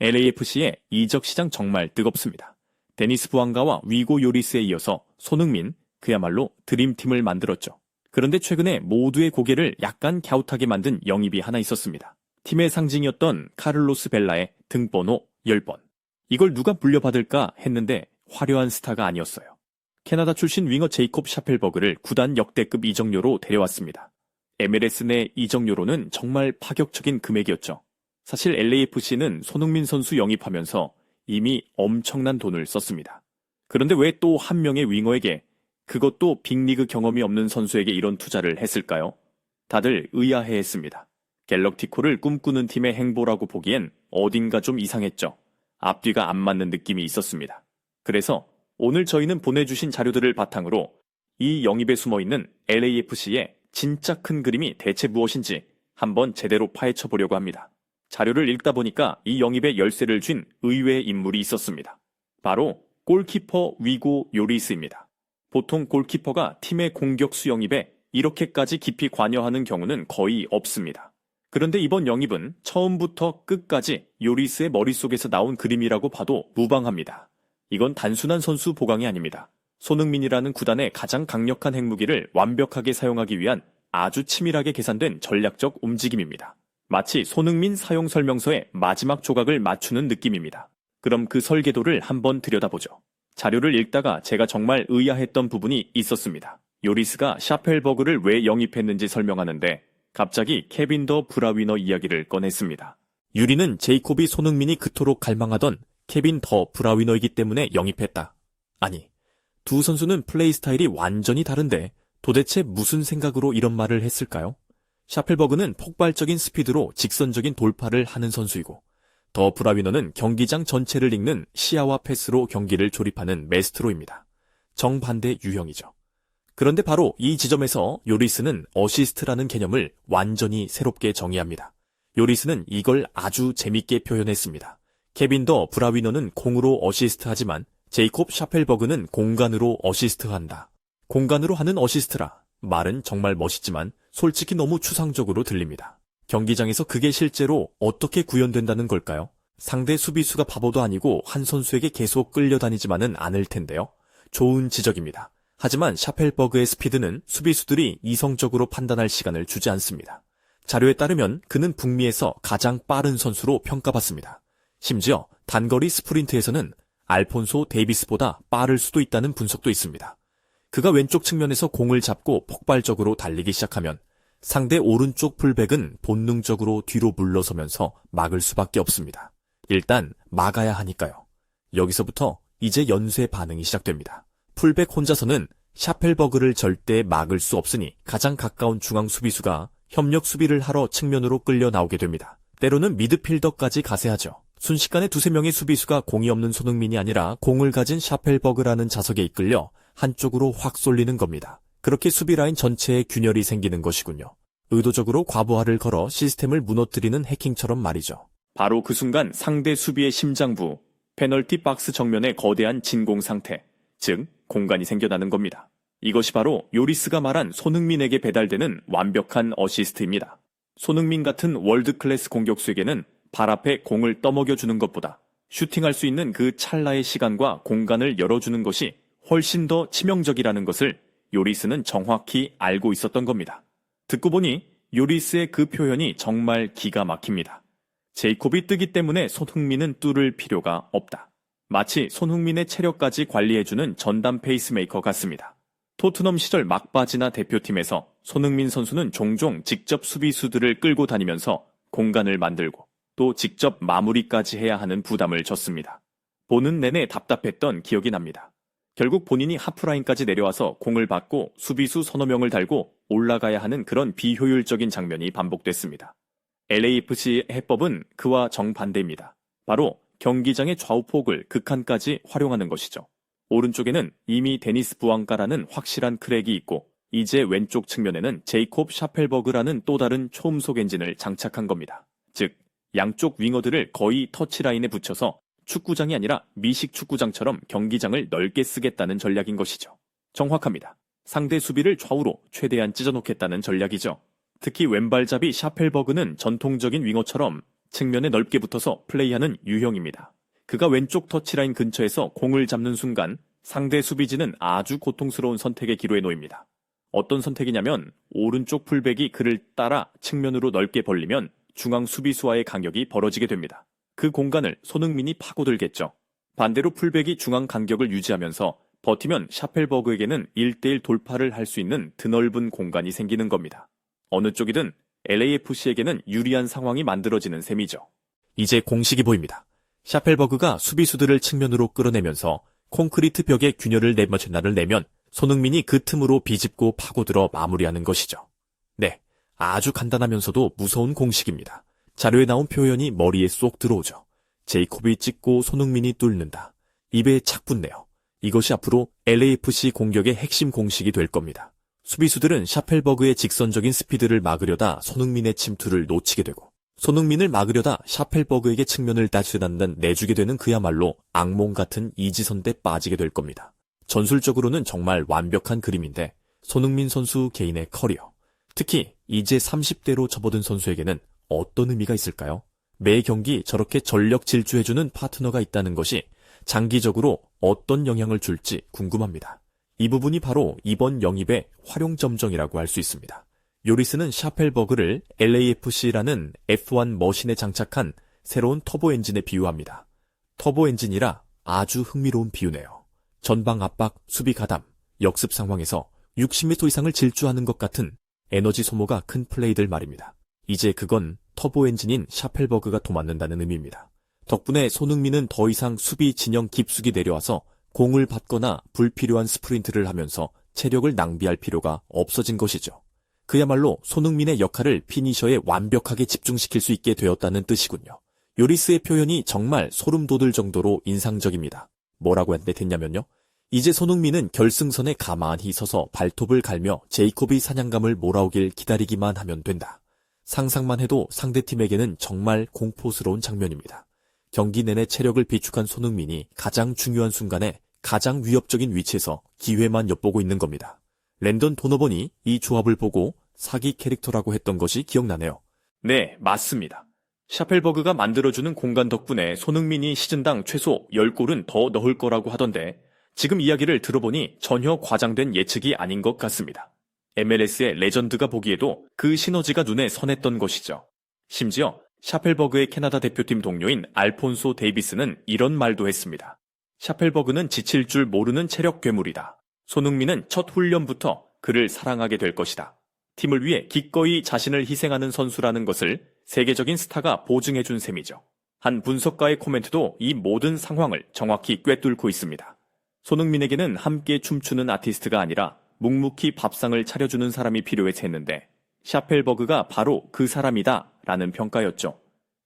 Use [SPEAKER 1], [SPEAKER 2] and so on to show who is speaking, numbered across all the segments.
[SPEAKER 1] LAFC의 이적 시장 정말 뜨겁습니다. 데니스 부앙가와 위고 요리스에 이어서 손흥민, 그야말로 드림팀을 만들었죠. 그런데 최근에 모두의 고개를 약간 갸웃하게 만든 영입이 하나 있었습니다. 팀의 상징이었던 카를로스 벨라의 등번호 10번. 이걸 누가 물려받을까 했는데 화려한 스타가 아니었어요. 캐나다 출신 윙어 제이콥 샤펠버그를 구단 역대급 이적료로 데려왔습니다. MLS 내 이적료로는 정말 파격적인 금액이었죠. 사실 LAFC는 손흥민 선수 영입하면서 이미 엄청난 돈을 썼습니다. 그런데 왜 또 한 명의 윙어에게, 그것도 빅리그 경험이 없는 선수에게 이런 투자를 했을까요? 다들 의아해했습니다. 갤럭티코를 꿈꾸는 팀의 행보라고 보기엔 어딘가 좀 이상했죠. 앞뒤가 안 맞는 느낌이 있었습니다. 그래서 오늘 저희는 보내주신 자료들을 바탕으로 이 영입에 숨어있는 LAFC의 진짜 큰 그림이 대체 무엇인지 한번 제대로 파헤쳐 보려고 합니다. 자료를 읽다 보니까 이 영입에 열쇠를 쥔 의외의 인물이 있었습니다. 바로 골키퍼 위고 요리스입니다. 보통 골키퍼가 팀의 공격수 영입에 이렇게까지 깊이 관여하는 경우는 거의 없습니다. 그런데 이번 영입은 처음부터 끝까지 요리스의 머릿속에서 나온 그림이라고 봐도 무방합니다. 이건 단순한 선수 보강이 아닙니다. 손흥민이라는 구단의 가장 강력한 핵무기를 완벽하게 사용하기 위한 아주 치밀하게 계산된 전략적 움직임입니다. 마치 손흥민 사용 설명서의 마지막 조각을 맞추는 느낌입니다. 그럼 그 설계도를 한번 들여다보죠. 자료를 읽다가 제가 정말 의아했던 부분이 있었습니다. 요리스가 샤펠버그를 왜 영입했는지 설명하는데 갑자기 케빈 더 브라위너 이야기를 꺼냈습니다. 유리는 제이콥이 손흥민이 그토록 갈망하던 케빈 더 브라위너이기 때문에 영입했다. 아니, 두 선수는 플레이 스타일이 완전히 다른데 도대체 무슨 생각으로 이런 말을 했을까요? 샤펠버그는 폭발적인 스피드로 직선적인 돌파를 하는 선수이고 더 브라위너는 경기장 전체를 읽는 시야와 패스로 경기를 조립하는 메스트로입니다. 정반대 유형이죠. 그런데 바로 이 지점에서 요리스는 어시스트라는 개념을 완전히 새롭게 정의합니다. 요리스는 이걸 아주 재밌게 표현했습니다. 케빈 더 브라위너는 공으로 어시스트하지만 제이콥 샤펠버그는 공간으로 어시스트한다. 공간으로 하는 어시스트라. 말은 정말 멋있지만 솔직히 너무 추상적으로 들립니다. 경기장에서 그게 실제로 어떻게 구현된다는 걸까요? 상대 수비수가 바보도 아니고 한 선수에게 계속 끌려다니지만은 않을 텐데요. 좋은 지적입니다. 하지만 샤펠버그의 스피드는 수비수들이 이성적으로 판단할 시간을 주지 않습니다. 자료에 따르면 그는 북미에서 가장 빠른 선수로 평가받습니다. 심지어 단거리 스프린트에서는 알폰소 데이비스보다 빠를 수도 있다는 분석도 있습니다. 그가 왼쪽 측면에서 공을 잡고 폭발적으로 달리기 시작하면 상대 오른쪽 풀백은 본능적으로 뒤로 물러서면서 막을 수밖에 없습니다. 일단 막아야 하니까요. 여기서부터 이제 연쇄 반응이 시작됩니다. 풀백 혼자서는 샤펠버그를 절대 막을 수 없으니 가장 가까운 중앙 수비수가 협력 수비를 하러 측면으로 끌려 나오게 됩니다. 때로는 미드필더까지 가세하죠. 순식간에 두세 명의 수비수가 공이 없는 손흥민이 아니라 공을 가진 샤펠버그라는 자석에 이끌려 한쪽으로 확 쏠리는 겁니다. 그렇게 수비 라인 전체에 균열이 생기는 것이군요. 의도적으로 과부하를 걸어 시스템을 무너뜨리는 해킹처럼 말이죠. 바로 그 순간 상대 수비의 심장부, 페널티 박스 정면의 거대한 진공 상태, 즉 공간이 생겨나는 겁니다. 이것이 바로 요리스가 말한 손흥민에게 배달되는 완벽한 어시스트입니다. 손흥민 같은 월드클래스 공격수에게는 발 앞에 공을 떠먹여주는 것보다 슈팅할 수 있는 그 찰나의 시간과 공간을 열어주는 것이 훨씬 더 치명적이라는 것을 요리스는 정확히 알고 있었던 겁니다. 듣고 보니 요리스의 그 표현이 정말 기가 막힙니다. 제이콥이 뜨기 때문에 손흥민은 뚫을 필요가 없다. 마치 손흥민의 체력까지 관리해주는 전담 페이스메이커 같습니다. 토트넘 시절 막바지나 대표팀에서 손흥민 선수는 종종 직접 수비수들을 끌고 다니면서 공간을 만들고 또 직접 마무리까지 해야 하는 부담을 졌습니다. 보는 내내 답답했던 기억이 납니다. 결국 본인이 하프라인까지 내려와서 공을 받고 수비수 서너 명을 달고 올라가야 하는 그런 비효율적인 장면이 반복됐습니다. LAFC의 해법은 그와 정반대입니다. 바로 경기장의 좌우폭을 극한까지 활용하는 것이죠. 오른쪽에는 이미 데니스 부앙가라는 확실한 크랙이 있고 이제 왼쪽 측면에는 제이콥 샤펠버그라는 또 다른 초음속 엔진을 장착한 겁니다. 즉 양쪽 윙어들을 거의 터치라인에 붙여서 축구장이 아니라 미식 축구장처럼 경기장을 넓게 쓰겠다는 전략인 것이죠. 정확합니다. 상대 수비를 좌우로 최대한 찢어놓겠다는 전략이죠. 특히 왼발잡이 샤펠버그는 전통적인 윙어처럼 측면에 넓게 붙어서 플레이하는 유형입니다. 그가 왼쪽 터치라인 근처에서 공을 잡는 순간 상대 수비진은 아주 고통스러운 선택의 기로에 놓입니다. 어떤 선택이냐면 오른쪽 풀백이 그를 따라 측면으로 넓게 벌리면 중앙 수비수와의 간격이 벌어지게 됩니다. 그 공간을 손흥민이 파고들겠죠. 반대로 풀백이 중앙 간격을 유지하면서 버티면 샤펠버그에게는 1대1 돌파를 할 수 있는 드넓은 공간이 생기는 겁니다. 어느 쪽이든 LAFC에게는 유리한 상황이 만들어지는 셈이죠. 이제 공식이 보입니다. 샤펠버그가 수비수들을 측면으로 끌어내면서 콘크리트 벽에 균열을 내면 손흥민이 그 틈으로 비집고 파고들어 마무리하는 것이죠. 네, 아주 간단하면서도 무서운 공식입니다. 자료에 나온 표현이 머리에 쏙 들어오죠. 제이콥이 찍고 손흥민이 뚫는다. 입에 착 붙네요. 이것이 앞으로 LAFC 공격의 핵심 공식이 될 겁니다. 수비수들은 샤펠버그의 직선적인 스피드를 막으려다 손흥민의 침투를 놓치게 되고 손흥민을 막으려다 샤펠버그에게 측면을 다시단단 내주게 되는 그야말로 악몽 같은 이지선대 빠지게 될 겁니다. 전술적으로는 정말 완벽한 그림인데 손흥민 선수 개인의 커리어, 특히 이제 30대로 접어든 선수에게는 어떤 의미가 있을까요? 매 경기 저렇게 전력 질주해주는 파트너가 있다는 것이 장기적으로 어떤 영향을 줄지 궁금합니다. 이 부분이 바로 이번 영입의 활용점정이라고 할 수 있습니다. 요리스는 샤펠버그를 LAFC라는 F1 머신에 장착한 새로운 터보 엔진에 비유합니다. 터보 엔진이라 아주 흥미로운 비유네요. 전방 압박, 수비 가담, 역습 상황에서 60m 이상을 질주하는 것 같은 에너지 소모가 큰 플레이들 말입니다. 이제 그건 터보 엔진인 샤펠버그가 도맡는다는 의미입니다. 덕분에 손흥민은 더 이상 수비 진영 깊숙이 내려와서 공을 받거나 불필요한 스프린트를 하면서 체력을 낭비할 필요가 없어진 것이죠. 그야말로 손흥민의 역할을 피니셔에 완벽하게 집중시킬 수 있게 되었다는 뜻이군요. 요리스의 표현이 정말 소름 돋을 정도로 인상적입니다. 뭐라고 했냐면요. 이제 손흥민은 결승선에 가만히 서서 발톱을 갈며 제이콥이 사냥감을 몰아오길 기다리기만 하면 된다. 상상만 해도 상대팀에게는 정말 공포스러운 장면입니다. 경기 내내 체력을 비축한 손흥민이 가장 중요한 순간에 가장 위협적인 위치에서 기회만 엿보고 있는 겁니다. 랜던 도너번이 이 조합을 보고 사기 캐릭터라고 했던 것이 기억나네요. 네, 맞습니다. 샤펠버그가 만들어주는 공간 덕분에 손흥민이 시즌당 최소 10골은 더 넣을 거라고 하던데 지금 이야기를 들어보니 전혀 과장된 예측이 아닌 것 같습니다. MLS의 레전드가 보기에도 그 시너지가 눈에 선했던 것이죠. 심지어 샤펠버그의 캐나다 대표팀 동료인 알폰소 데이비스는 이런 말도 했습니다. 샤펠버그는 지칠 줄 모르는 체력 괴물이다. 손흥민은 첫 훈련부터 그를 사랑하게 될 것이다. 팀을 위해 기꺼이 자신을 희생하는 선수라는 것을 세계적인 스타가 보증해준 셈이죠. 한 분석가의 코멘트도 이 모든 상황을 정확히 꿰뚫고 있습니다. 손흥민에게는 함께 춤추는 아티스트가 아니라 묵묵히 밥상을 차려주는 사람이 필요해서 했는데 샤펠버그가 바로 그 사람이다 라는 평가였죠.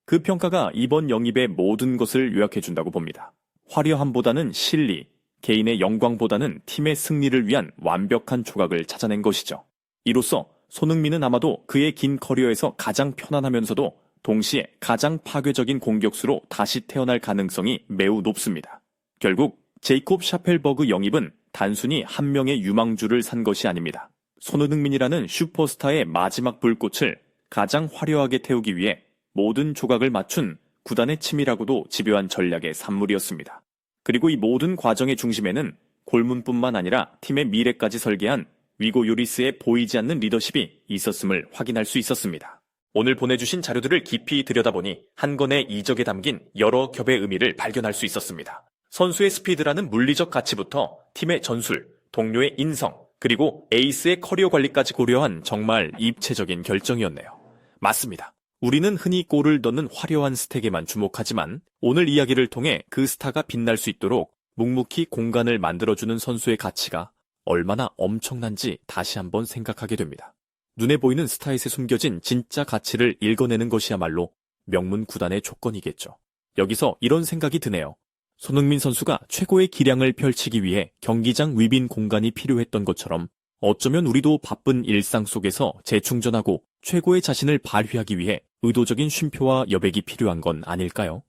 [SPEAKER 1] 그 평가가 이번 영입의 모든 것을 요약해준다고 봅니다. 화려함보다는 실리, 개인의 영광보다는 팀의 승리를 위한 완벽한 조각을 찾아낸 것이죠. 이로써 손흥민은 아마도 그의 긴 커리어에서 가장 편안하면서도 동시에 가장 파괴적인 공격수로 다시 태어날 가능성이 매우 높습니다. 결국 제이콥 샤펠버그 영입은 단순히 한 명의 유망주를 산 것이 아닙니다. 손흥민이라는 슈퍼스타의 마지막 불꽃을 가장 화려하게 태우기 위해 모든 조각을 맞춘 구단의 치밀하고도 집요한 전략의 산물이었습니다. 그리고 이 모든 과정의 중심에는 골문뿐만 아니라 팀의 미래까지 설계한 위고 요리스의 보이지 않는 리더십이 있었음을 확인할 수 있었습니다. 오늘 보내주신 자료들을 깊이 들여다보니 한 권의 이적에 담긴 여러 겹의 의미를 발견할 수 있었습니다. 선수의 스피드라는 물리적 가치부터 팀의 전술, 동료의 인성, 그리고 에이스의 커리어 관리까지 고려한 정말 입체적인 결정이었네요. 맞습니다. 우리는 흔히 골을 넣는 화려한 스택에만 주목하지만 오늘 이야기를 통해 그 스타가 빛날 수 있도록 묵묵히 공간을 만들어주는 선수의 가치가 얼마나 엄청난지 다시 한번 생각하게 됩니다. 눈에 보이는 스타일에 숨겨진 진짜 가치를 읽어내는 것이야말로 명문 구단의 조건이겠죠. 여기서 이런 생각이 드네요. 손흥민 선수가 최고의 기량을 펼치기 위해 경기장 위빈 공간이 필요했던 것처럼 어쩌면 우리도 바쁜 일상 속에서 재충전하고 최고의 자신을 발휘하기 위해 의도적인 쉼표와 여백이 필요한 건 아닐까요?